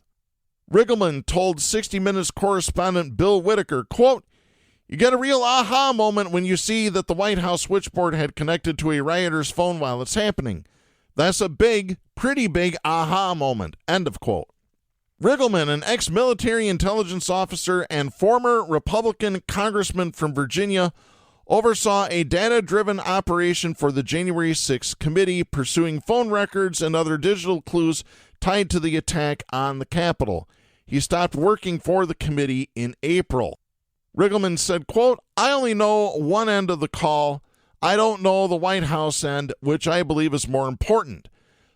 Riggleman told 60 Minutes correspondent Bill Whitaker, quote, "You get a real aha moment when you see that the White House switchboard had connected to a rioter's phone while it's happening. That's a big, pretty big aha moment," end of quote. Riggleman, an ex-military intelligence officer and former Republican congressman from Virginia, oversaw a data-driven operation for the January 6th committee, pursuing phone records and other digital clues tied to the attack on the Capitol. He stopped working for the committee in April. Riggleman said, quote, "I only know one end of the call. I don't know the White House end, which I believe is more important.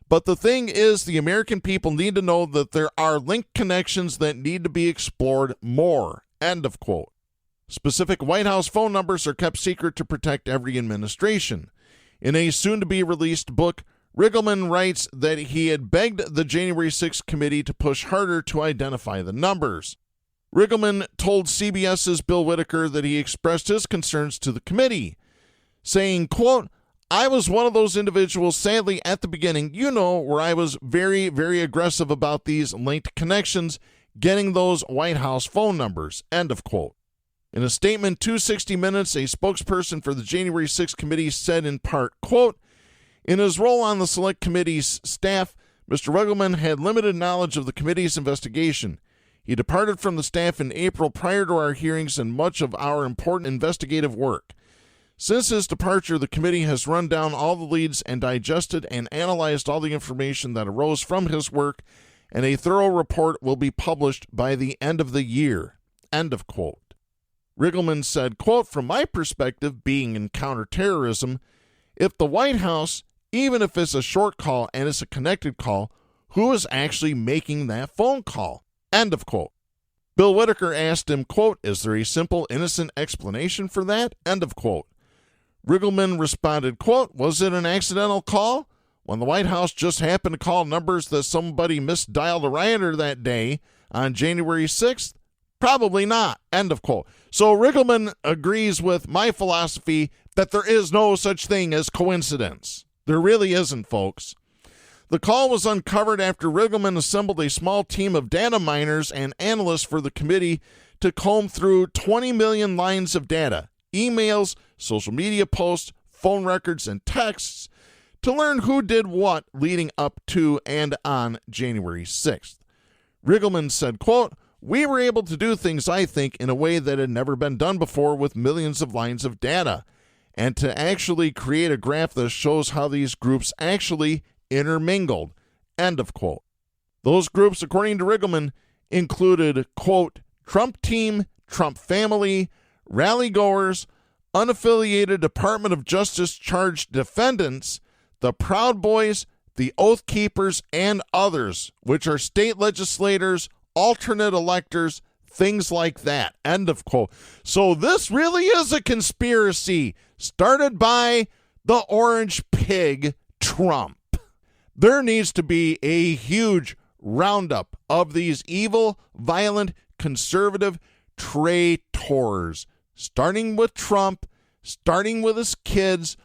But the thing is, the American people need to know that there are link connections that need to be explored more," end of quote. Specific White House phone numbers are kept secret to protect every administration. In a soon-to-be-released book, Riggleman writes that he had begged the January 6th committee to push harder to identify the numbers. Riggleman told CBS's Bill Whitaker that he expressed his concerns to the committee, saying, quote, "I was one of those individuals, sadly, at the beginning, where I was very, very aggressive about these linked connections, getting those White House phone numbers," end of quote. In a statement to 60 Minutes, a spokesperson for the January 6th committee said in part, quote, "In his role on the select committee's staff, Mr. Riggleman had limited knowledge of the committee's investigation. He departed from the staff in April prior to our hearings and much of our important investigative work. Since his departure, the committee has run down all the leads and digested and analyzed all the information that arose from his work, and a thorough report will be published by the end of the year," end of quote. Riggleman said, quote, "From my perspective, being in counterterrorism, if the White House, even if it's a short call and it's a connected call, who is actually making that phone call?" End of quote. Bill Whitaker asked him, quote, "Is there a simple, innocent explanation for that?" End of quote. Riggleman responded, quote, "Was it an accidental call? When the White House just happened to call numbers that somebody misdialed a rioter that day on January 6th? Probably not," end of quote. So Riggleman agrees with my philosophy that there is no such thing as coincidence. There really isn't, folks. The call was uncovered after Riggleman assembled a small team of data miners and analysts for the committee to comb through 20 million lines of data, emails, social media posts, phone records, and texts to learn who did what leading up to and on January 6th. Riggleman said, quote, "We were able to do things, I think, in a way that had never been done before with millions of lines of data, and to actually create a graph that shows how these groups actually intermingled," end of quote. Those groups, according to Riggleman, included, quote, Trump team, Trump family, rally-goers, unaffiliated Department of Justice charged defendants, the Proud Boys, the Oath Keepers, and others, which are state legislators, alternate electors, things like that, end of quote. So this really is a conspiracy started by the orange pig, Trump. There needs to be a huge roundup of these evil, violent, conservative traitors, starting with Trump, starting with his kids,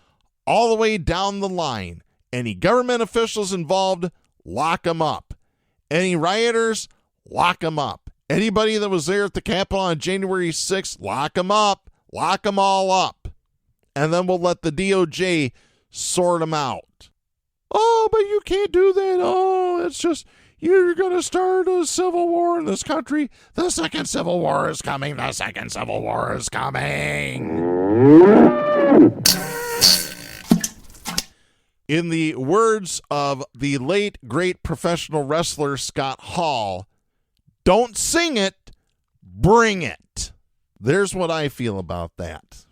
all the way down the line. Any government officials involved, lock them up. Any rioters, lock them up. Anybody that was there at the Capitol on January 6th, lock them up. Lock them all up. And then we'll let the DOJ sort them out. Oh, but you can't do that. Oh, it's just, you're going to start a civil war in this country. The second civil war is coming. The second civil war is coming. In the words of the late, great professional wrestler Scott Hall, don't sing it, bring it. There's what I feel about that.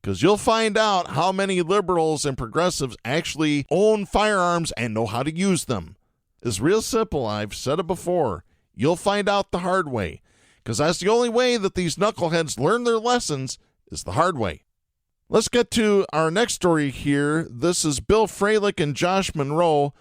Because you'll find out how many liberals and progressives actually own firearms and know how to use them. It's real simple. I've said it before. You'll find out the hard way. Because that's the only way that these knuckleheads learn their lessons is the hard way. Let's get to our next story here. This is Bill Freilich and Josh Monroe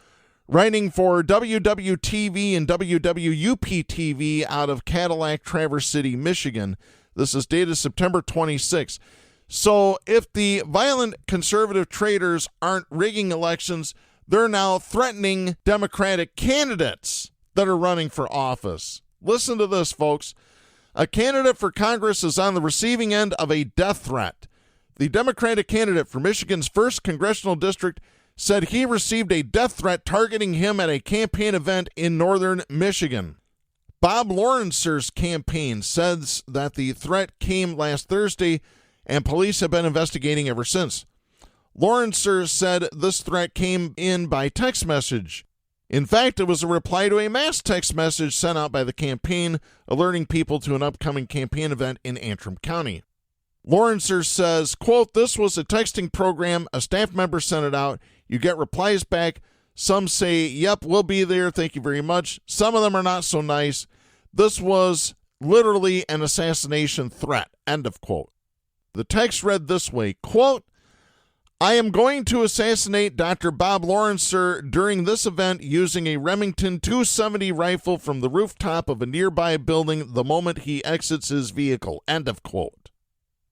writing for WWTV and WWUP-TV out of Cadillac, Traverse City, Michigan. This is dated September 26. So if the violent conservative traitors aren't rigging elections, they're now threatening Democratic candidates that are running for office. Listen to this, folks. A candidate for Congress is on the receiving end of a death threat. The Democratic candidate for Michigan's 1st congressional district said he received a death threat targeting him at a campaign event in northern Michigan. Bob Lawrencer's campaign says that the threat came last Thursday, and police have been investigating ever since. Lawrencer said this threat came in by text message. In fact, it was a reply to a mass text message sent out by the campaign alerting people to an upcoming campaign event in Antrim County. Lawrencer says, quote, "This was a texting program. A staff member sent it out. You get replies back. Some say, yep, we'll be there. Thank you very much. Some of them are not so nice. This was literally an assassination threat," end of quote. The text read this way, quote, "I am going to assassinate Dr. Bob Lawrencer during this event using a Remington 270 rifle from the rooftop of a nearby building the moment he exits his vehicle," end of quote.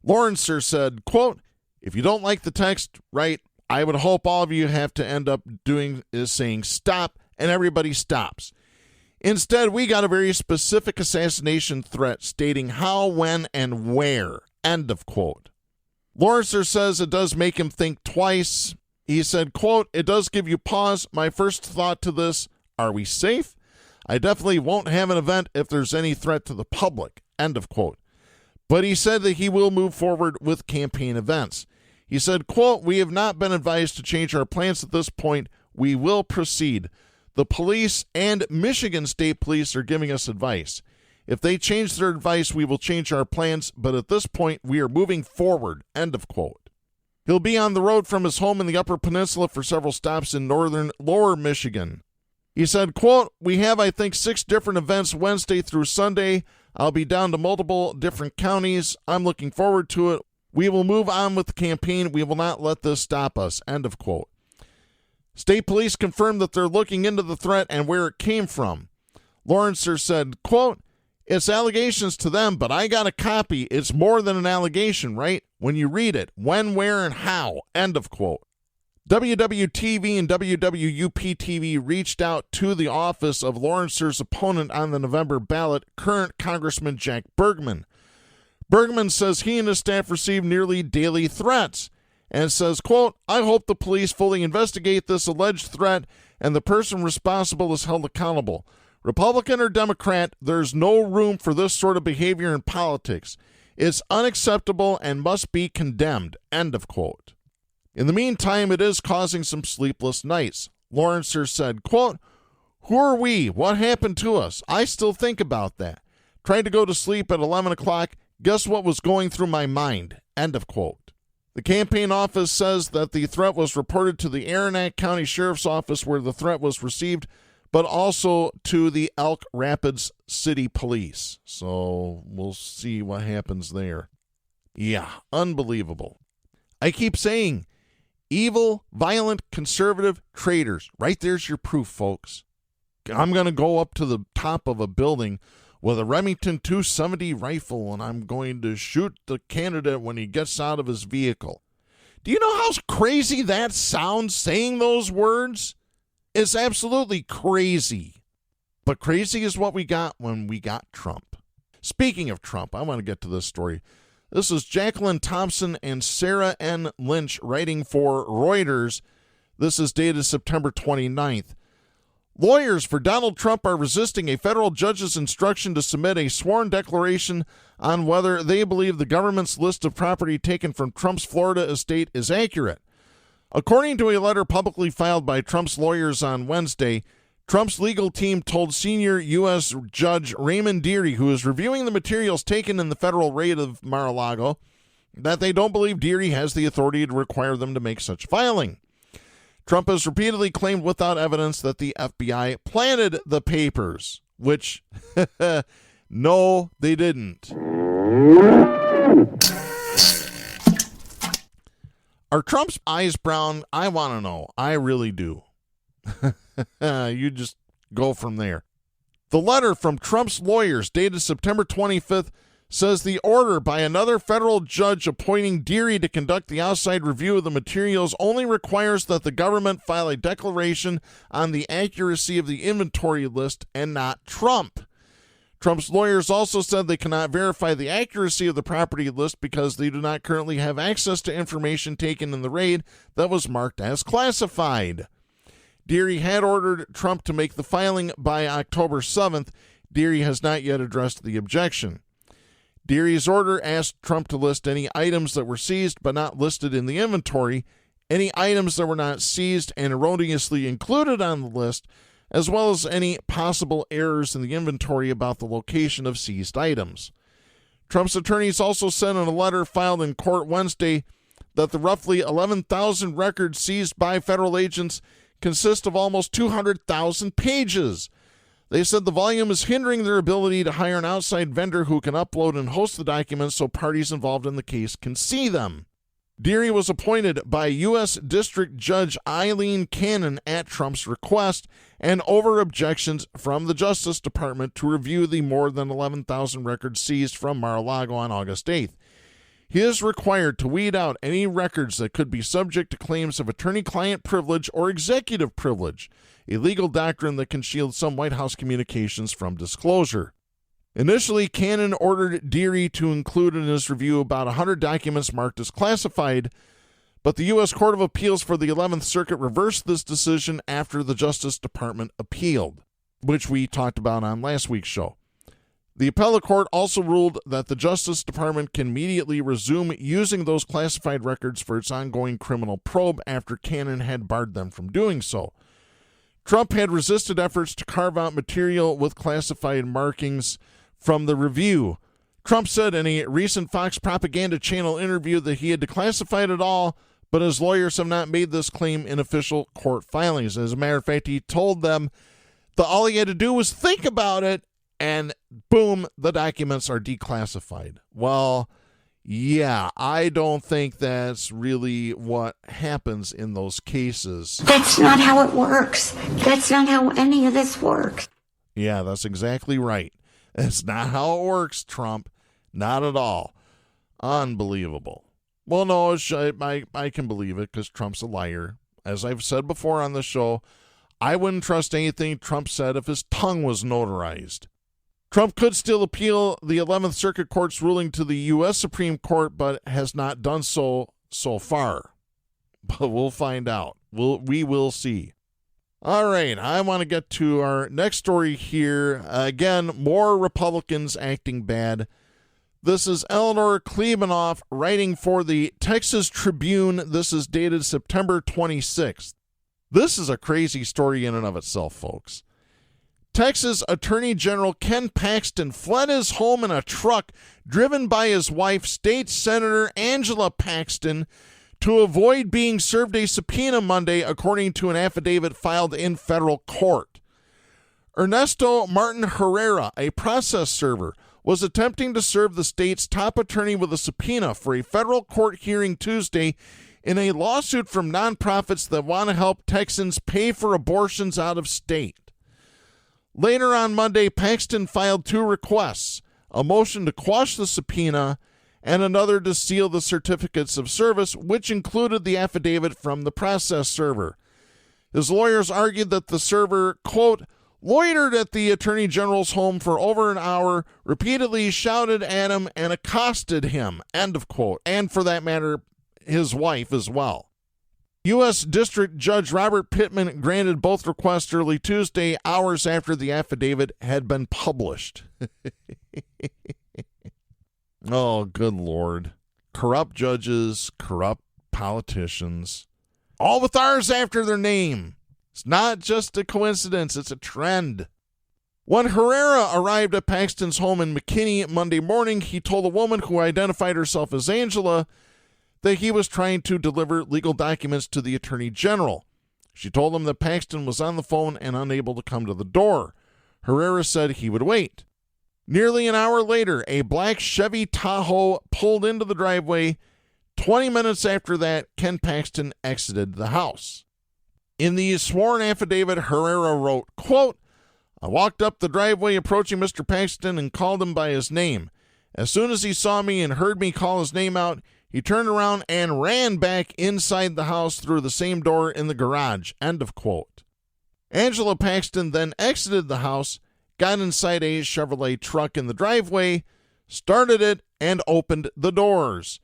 Lawrencer said, quote, "If you don't like the text, right, I would hope all of you have to end up doing is saying stop, and everybody stops. Instead, we got a very specific assassination threat stating how, when, and where," end of quote. Lawrencer says it does make him think twice. He said, quote, "It does give you pause. My first thought to this, are we safe? I definitely won't have an event if there's any threat to the public," end of quote. But he said that he will move forward with campaign events. He said, quote, "We have not been advised to change our plans at this point. We will proceed. The police and Michigan State Police are giving us advice. If they change their advice, we will change our plans, but at this point, we are moving forward," end of quote. He'll be on the road from his home in the Upper Peninsula for several stops in northern Lower Michigan. He said, quote, "We have, I think, 6 different events Wednesday through Sunday. I'll be down to multiple different counties. I'm looking forward to it. We will move on with the campaign. We will not let this stop us," end of quote. State police confirmed that they're looking into the threat and where it came from. Lawrencer said, quote, "It's allegations to them, but I got a copy. It's more than an allegation, right? When you read it, when, where, and how," end of quote. WWTV and WWUP-TV reached out to the office of Lawrencer's opponent on the November ballot, current Congressman Jack Bergman. Bergman says he and his staff receive nearly daily threats and says, quote, "I hope the police fully investigate this alleged threat and the person responsible is held accountable. Republican or Democrat, there's no room for this sort of behavior in politics. It's unacceptable and must be condemned," end of quote. In the meantime, it is causing some sleepless nights. Lawrencer said, quote, "Who are we? What happened to us? I still think about that. Tried to go to sleep at 11 o'clock. Guess what was going through my mind?" End of quote. The campaign office says that the threat was reported to the Ionia County Sheriff's Office where the threat was received, but also to the Elk Rapids City Police. So we'll see what happens there. Yeah, unbelievable. I keep saying, evil, violent, conservative traitors. Right there's your proof, folks. I'm going to go up to the top of a building with a Remington 270 rifle, and I'm going to shoot the candidate when he gets out of his vehicle. Do you know how crazy that sounds, saying those words? It's absolutely crazy. But crazy is what we got when we got Trump. Speaking of Trump, I want to get to this story. This is Jacqueline Thompson and Sarah N. Lynch writing for Reuters. This is dated September 29th. Lawyers for Donald Trump are resisting a federal judge's instruction to submit a sworn declaration on whether they believe the government's list of property taken from Trump's Florida estate is accurate. According to a letter publicly filed by Trump's lawyers on Wednesday, Trump's legal team told senior U.S. Judge Raymond Dearie, who is reviewing the materials taken in the federal raid of Mar-a-Lago, that they don't believe Dearie has the authority to require them to make such filing. Trump has repeatedly claimed without evidence that the FBI planted the papers, which, no, they didn't. Are Trump's eyes brown? I want to know. I really do. You just go from there. The letter from Trump's lawyers dated September 25th says the order by another federal judge appointing Dearie to conduct the outside review of the materials only requires that the government file a declaration on the accuracy of the inventory list and not Trump. Trump's lawyers also said they cannot verify the accuracy of the property list because they do not currently have access to information taken in the raid that was marked as classified. Dearie had ordered Trump to make the filing by October 7th. Dearie has not yet addressed the objection. Dearie's order asked Trump to list any items that were seized but not listed in the inventory, any items that were not seized and erroneously included on the list, as well as any possible errors in the inventory about the location of seized items. Trump's attorneys also said in a letter filed in court Wednesday that the roughly 11,000 records seized by federal agents consist of almost 200,000 pages. They said the volume is hindering their ability to hire an outside vendor who can upload and host the documents so parties involved in the case can see them. Dearie was appointed by U.S. District Judge Eileen Cannon at Trump's request and over objections from the Justice Department to review the more than 11,000 records seized from Mar-a-Lago on August 8th. He is required to weed out any records that could be subject to claims of attorney-client privilege or executive privilege, a legal doctrine that can shield some White House communications from disclosure. Initially, Cannon ordered Dearie to include in his review about 100 documents marked as classified, but the U.S. Court of Appeals for the 11th Circuit reversed this decision after the Justice Department appealed, which we talked about on last week's show. The appellate court also ruled that the Justice Department can immediately resume using those classified records for its ongoing criminal probe after Cannon had barred them from doing so. Trump had resisted efforts to carve out material with classified markings from the review. Trump said in a recent Fox propaganda channel interview that he had declassified it all, but his lawyers have not made this claim in official court filings. As a matter of fact, he told them that all he had to do was think about it, and boom, the documents are declassified. Well, yeah, I don't think that's really what happens in those cases. That's not how it works. That's not how any of this works. Yeah, that's exactly right. That's not how it works, Trump. Not at all. Unbelievable. Well, no, I can believe it because Trump's a liar. as I've said before on the show, I wouldn't trust anything Trump said if his tongue was notarized. Trump could still appeal the 11th Circuit Court's ruling to the U.S. Supreme Court, but has not done so far. But we'll find out. We will see. All right, I want to get to our next story here. Again, more Republicans acting bad. This is Eleanor Klebanoff writing for the Texas Tribune. This is dated September 26th. This is a crazy story in and of itself, folks. Texas Attorney General Ken Paxton fled his home in a truck driven by his wife, State Senator Angela Paxton, to avoid being served a subpoena Monday, according to an affidavit filed in federal court. Ernesto Martin Herrera, a process server, was attempting to serve the state's top attorney with a subpoena for a federal court hearing Tuesday in a lawsuit from nonprofits that want to help Texans pay for abortions out of state. Later on Monday, Paxton filed two requests, a motion to quash the subpoena and another to seal the certificates of service, which included the affidavit from the process server. His lawyers argued that the server, quote, loitered at the Attorney General's home for over an hour, repeatedly shouted at him and accosted him, end of quote, and for that matter, his wife as well. U.S. District Judge Robert Pittman granted both requests early Tuesday, hours after the affidavit had been published. Oh, good Lord. Corrupt judges, corrupt politicians, all with R's after their name. It's not just a coincidence, it's a trend. When Herrera arrived at Paxton's home in McKinney Monday morning, he told a woman who identified herself as Angela that he was trying to deliver legal documents to the Attorney General. She told him that Paxton was on the phone and unable to come to the door. Herrera said he would wait. Nearly an hour later, a black Chevy Tahoe pulled into the driveway. 20 minutes after that, Ken Paxton exited the house. In the sworn affidavit, Herrera wrote, quote, I walked up the driveway approaching Mr. Paxton and called him by his name. As soon as he saw me and heard me call his name out, he turned around and ran back inside the house through the same door in the garage, end of quote. Angela Paxton then exited the house, got inside a Chevrolet truck in the driveway, started it, and opened the doors.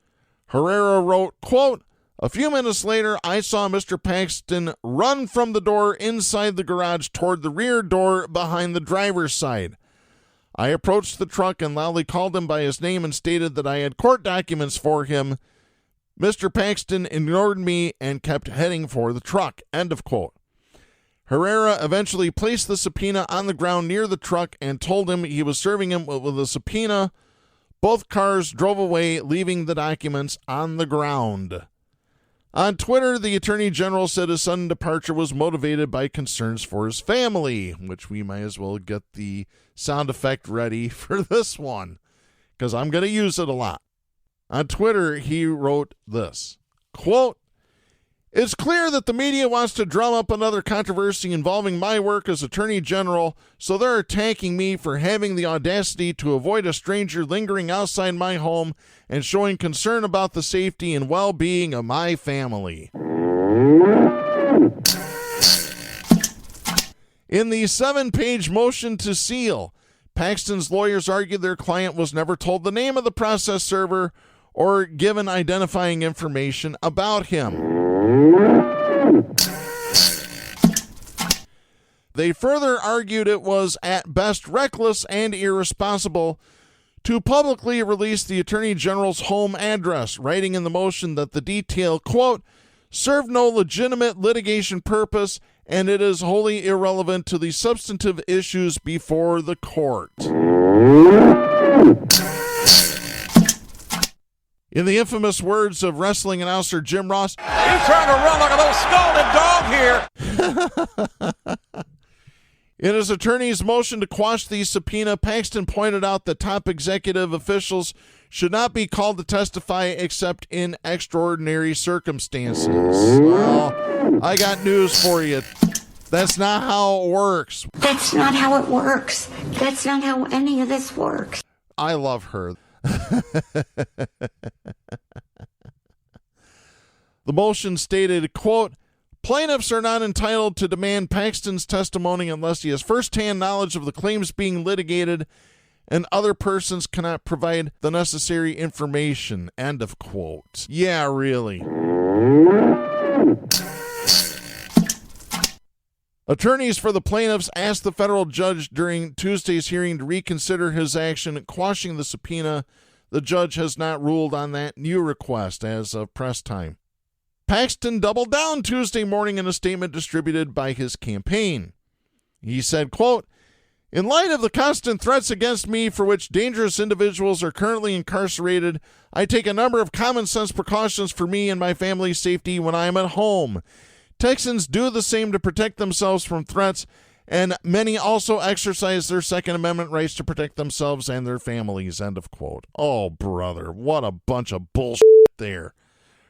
Herrera wrote, quote, a few minutes later, I saw Mr. Paxton run from the door inside the garage toward the rear door behind the driver's side. I approached the truck and loudly called him by his name and stated that I had court documents for him. Mr. Paxton ignored me and kept heading for the truck, end of quote. Herrera eventually placed the subpoena on the ground near the truck and told him he was serving him with a subpoena. Both cars drove away, leaving the documents on the ground. On Twitter, the Attorney General said his sudden departure was motivated by concerns for his family, which we might as well get the sound effect ready for this one, because I'm going to use it a lot. On Twitter, he wrote this, quote, it's clear that the media wants to drum up another controversy involving my work as Attorney General, so they're attacking me for having the audacity to avoid a stranger lingering outside my home and showing concern about the safety and well-being of my family. In the 7-page motion to seal, Paxton's lawyers argued their client was never told the name of the process server or given identifying information about him. They further argued it was at best reckless and irresponsible to publicly release the Attorney General's home address, writing in the motion that the detail, quote, served no legitimate litigation purpose and it is wholly irrelevant to the substantive issues before the court. In the infamous words of wrestling announcer Jim Ross, "You trying to run like a little scalded dog here." In his attorney's motion to quash the subpoena, Paxton pointed out that top executive officials should not be called to testify except in extraordinary circumstances. Well, I got news for you. That's not how it works. That's not how it works. That's not how any of this works. I love her. The motion stated, quote, Plaintiffs are not entitled to demand Paxton's testimony unless he has firsthand knowledge of the claims being litigated, and other persons cannot provide the necessary information. End of quote. Yeah, really. Attorneys for the plaintiffs asked the federal judge during Tuesday's hearing to reconsider his action quashing the subpoena. The judge has not ruled on that new request as of press time. Paxton doubled down Tuesday morning in a statement distributed by his campaign. He said, quote, "In light of the constant threats against me for which dangerous individuals are currently incarcerated, I take a number of common sense precautions for me and my family's safety when I am at home. Texans do the same to protect themselves from threats, and many also exercise their Second Amendment rights to protect themselves and their families." End of quote. Oh, brother, what a bunch of bullshit there.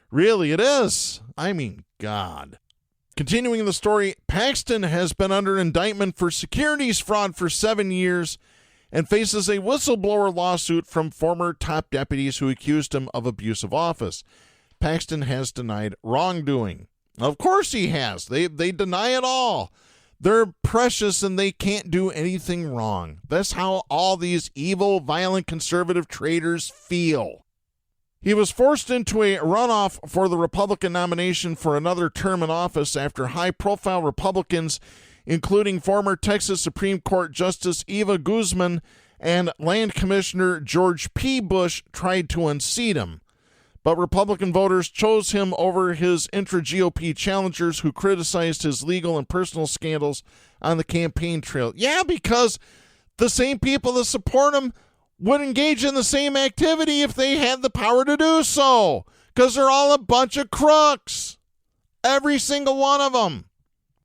Really, it is. I mean, God. Continuing the story, Paxton has been under indictment for securities fraud for 7 years and faces a whistleblower lawsuit from former top deputies who accused him of abuse of office. Paxton has denied wrongdoing. Of course he has. They deny it all. They're precious and they can't do anything wrong. That's how all these evil, violent, conservative traitors feel. He was forced into a runoff for the Republican nomination for another term in office after high-profile Republicans, including former Texas Supreme Court Justice Eva Guzman and Land Commissioner George P. Bush, tried to unseat him. But Republican voters chose him over his intra-GOP challengers who criticized his legal and personal scandals on the campaign trail. Yeah, because the same people that support him would engage in the same activity if they had the power to do so, because they're all a bunch of crooks. Every single one of them.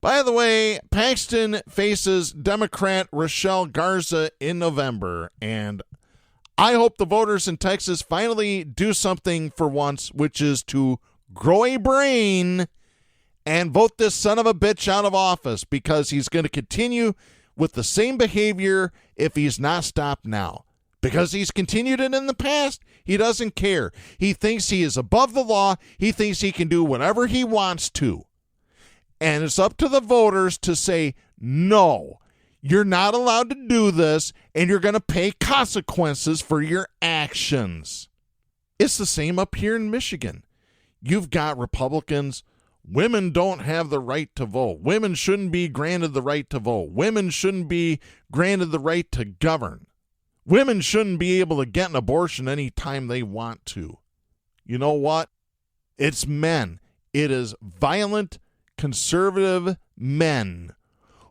By the way, Paxton faces Democrat Rochelle Garza in November, and I hope the voters in Texas finally do something for once, which is to grow a brain and vote this son of a bitch out of office, because he's going to continue with the same behavior if he's not stopped now. Because he's continued it in the past, he doesn't care. He thinks he is above the law. He thinks he can do whatever he wants to. And it's up to the voters to say, no, you're not allowed to do this, and you're going to pay consequences for your actions. It's the same up here in Michigan. You've got Republicans. Women don't have the right to vote. Women shouldn't be granted the right to vote. Women shouldn't be granted the right to govern. Women shouldn't be able to get an abortion any time they want to. You know what? It's men. It is violent, conservative men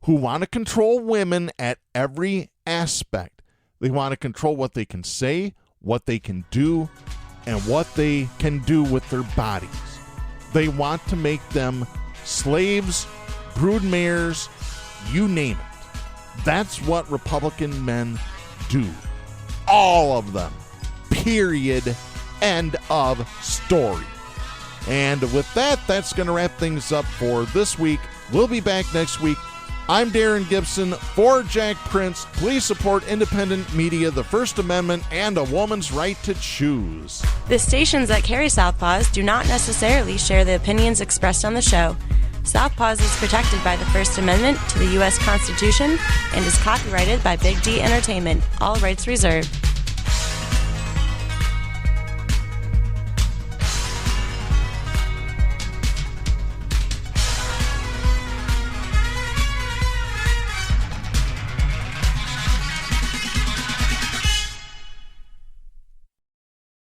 who want to control women at every aspect. They want to control what they can say, what they can do, and what they can do with their bodies. They want to make them slaves, broodmares, you name it. That's what Republican men do. All of them. Period. End of story. And with that, that's going to wrap things up for this week. We'll be back next week. I'm Darren Gibson for Jack Prince. Please support independent media, the First Amendment, and a woman's right to choose. The stations that carry Southpaws do not necessarily share the opinions expressed on the show. Southpaws is protected by the First Amendment to the U.S. Constitution and is copyrighted by Big D Entertainment. All rights reserved.